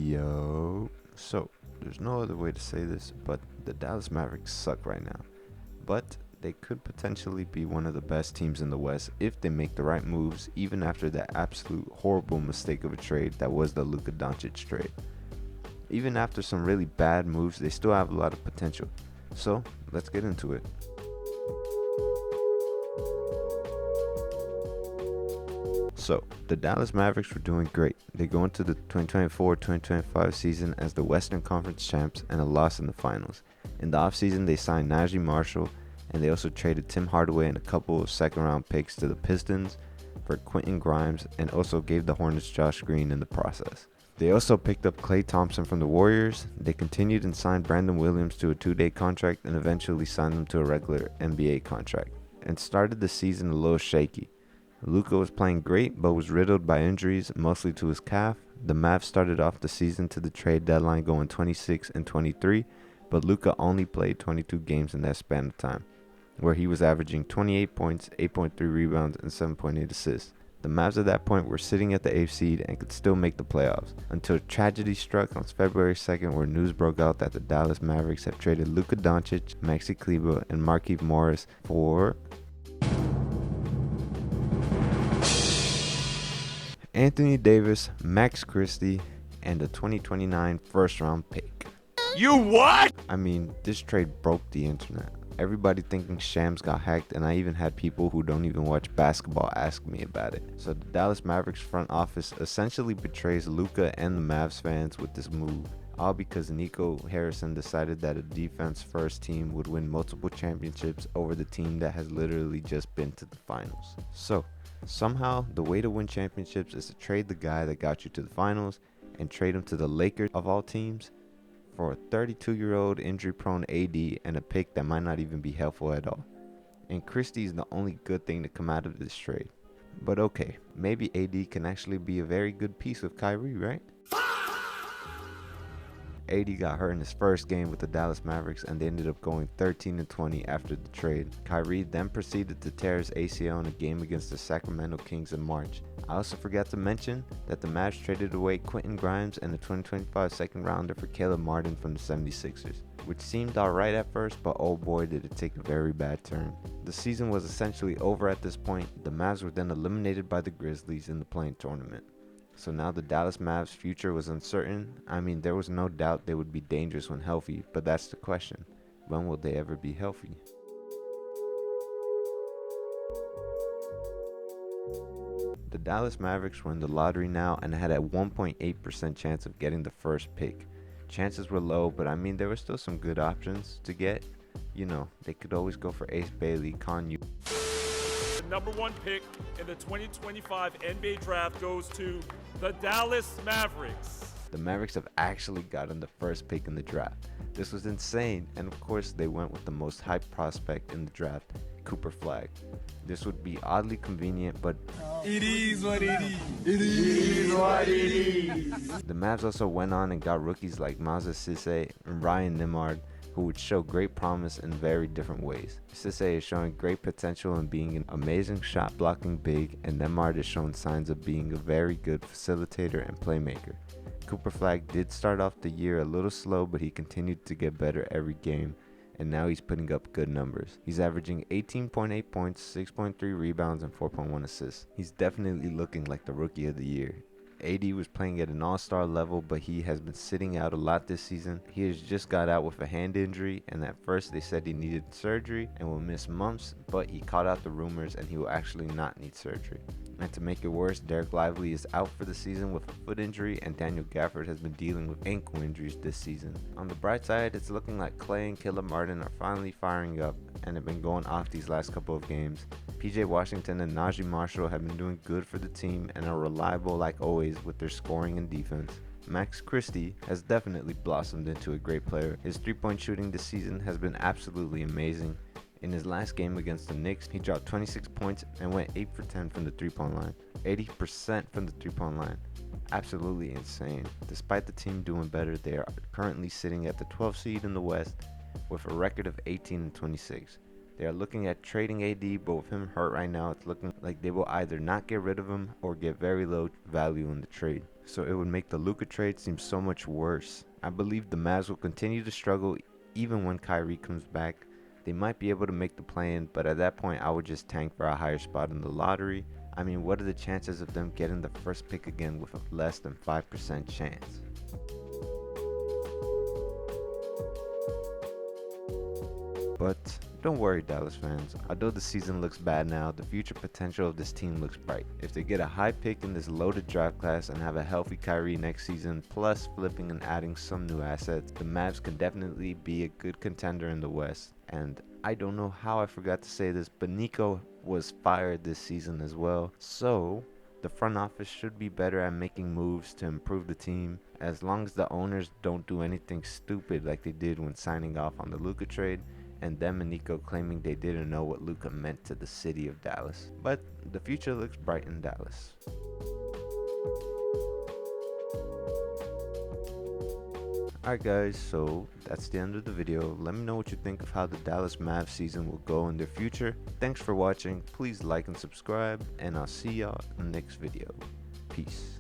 Yo. So, there's no other way to say this, but the Dallas Mavericks suck right now. But they could potentially be one of the best teams in the West if they make the right moves, even after that absolute horrible mistake of a trade that was the Luka Doncic trade. Even after some really bad moves, they still have a lot of potential. So, let's get into it. So, the Dallas Mavericks were doing great. They go into the 2024-2025 season as the Western Conference champs and a loss in the finals. In the offseason, they signed Najee Marshall, and they also traded Tim Hardaway and a couple of second-round picks to the Pistons for Quentin Grimes, and also gave the Hornets Josh Green in the process. They also picked up Klay Thompson from the Warriors. They continued and signed Brandon Williams to a 2-day contract and eventually signed him to a regular NBA contract, and started the season a little shaky. Luka was playing great, but was riddled by injuries, mostly to his calf. The Mavs started off the season to the trade deadline going 26-23, but Luka only played 22 games in that span of time, where he was averaging 28 points, 8.3 rebounds, and 7.8 assists. The Mavs at that point were sitting at the 8th seed and could still make the playoffs, until tragedy struck on February 2nd, where news broke out that the Dallas Mavericks have traded Luka Doncic, MexiHoops, and Markieff Morris for Anthony Davis, Max Christie, and a 2029 first-round pick. You what? I mean, this trade broke the internet. Everybody thinking Shams got hacked, and I even had people who don't even watch basketball ask me about it. So the Dallas Mavericks front office essentially betrays Luka and the Mavs fans with this move, all because Nico Harrison decided that a defense-first team would win multiple championships over the team that has literally just been to the finals. So, somehow, the way to win championships is to trade the guy that got you to the finals and trade him to the Lakers of all teams for a 32-year-old injury-prone AD and a pick that might not even be helpful at all. And Christie is the only good thing to come out of this trade. But okay, maybe AD can actually be a very good piece with Kyrie, right? AD got hurt in his first game with the Dallas Mavericks, and they ended up going 13-20 after the trade. Kyrie then proceeded to tear his ACL in a game against the Sacramento Kings in March. I also forgot to mention that the Mavs traded away Quentin Grimes and the 2025 second rounder for Caleb Martin from the 76ers, which seemed alright at first, but oh boy did it take a very bad turn. The season was essentially over at this point. The Mavs were then eliminated by the Grizzlies in the play-in tournament. So now the Dallas Mavs' future was uncertain. I mean, there was no doubt they would be dangerous when healthy, but that's the question. When will they ever be healthy? The Dallas Mavericks were in the lottery now and had a 1.8% chance of getting the first pick. Chances were low, but I mean, there were still some good options to get. You know, they could always go for Ace Bailey, Kanye. The number one pick in the 2025 NBA draft goes to the Dallas Mavericks. The Mavericks have actually gotten the first pick in the draft. This was insane, and of course they went with the most hyped prospect in the draft, Cooper Flag. This would be oddly convenient, but it is what it is. It is what it is. The Mavs also went on and got rookies like Maza Cisse and Ryan Nimard, who would show great promise in very different ways. Cisse is showing great potential in being an amazing shot blocking big, and Nemard is showing signs of being a very good facilitator and playmaker. Cooper Flag did start off the year a little slow, but he continued to get better every game, and now he's putting up good numbers. He's averaging 18.8 points, 6.3 rebounds, and 4.1 assists. He's definitely looking like the rookie of the year. AD was playing at an all-star level, but he has been sitting out a lot this season. He has just got out with a hand injury, and at first they said he needed surgery and will miss months, but he caught out the rumors and he will actually not need surgery. And to make it worse, Derek Lively is out for the season with a foot injury, and Daniel Gafford has been dealing with ankle injuries this season. On the bright side, it's looking like Klay and Caleb Martin are finally firing up and have been going off these last couple of games. PJ Washington and Najee Marshall have been doing good for the team and are reliable like always with their scoring and defense. Max Christie has definitely blossomed into a great player. His three-point shooting this season has been absolutely amazing. In his last game against the Knicks, he dropped 26 points and went 8 for 10 from the three-point line. 80% from the three-point line. Absolutely insane. Despite the team doing better, they are currently sitting at the 12th seed in the West with a record of 18-26. They are looking at trading AD, but with him hurt right now, it's looking like they will either not get rid of him or get very low value in the trade. so it would make the Luka trade seem so much worse. I believe the Mavs will continue to struggle even when Kyrie comes back. They might be able to make the play-in, but at that point I would just tank for a higher spot in the lottery. I mean, what are the chances of them getting the first pick again with a less than 5% chance? But don't worry, Dallas fans. Although the season looks bad now, the future potential of this team looks bright. If they get a high pick in this loaded draft class and have a healthy Kyrie next season, plus flipping and adding some new assets, the Mavs can definitely be a good contender in the West. And I don't know how I forgot to say this, but Nico was fired this season as well. So the front office should be better at making moves to improve the team, as long as the owners don't do anything stupid like they did when signing off on the Luka trade, and them and Nico claiming they didn't know what Luka meant to the city of Dallas. But the future looks bright in Dallas. Alright guys, so that's the end of the video. Let me know what you think of how the Dallas Mavs season will go in their future. Thanks for watching. Please like and subscribe, and I'll see y'all in the next video. Peace.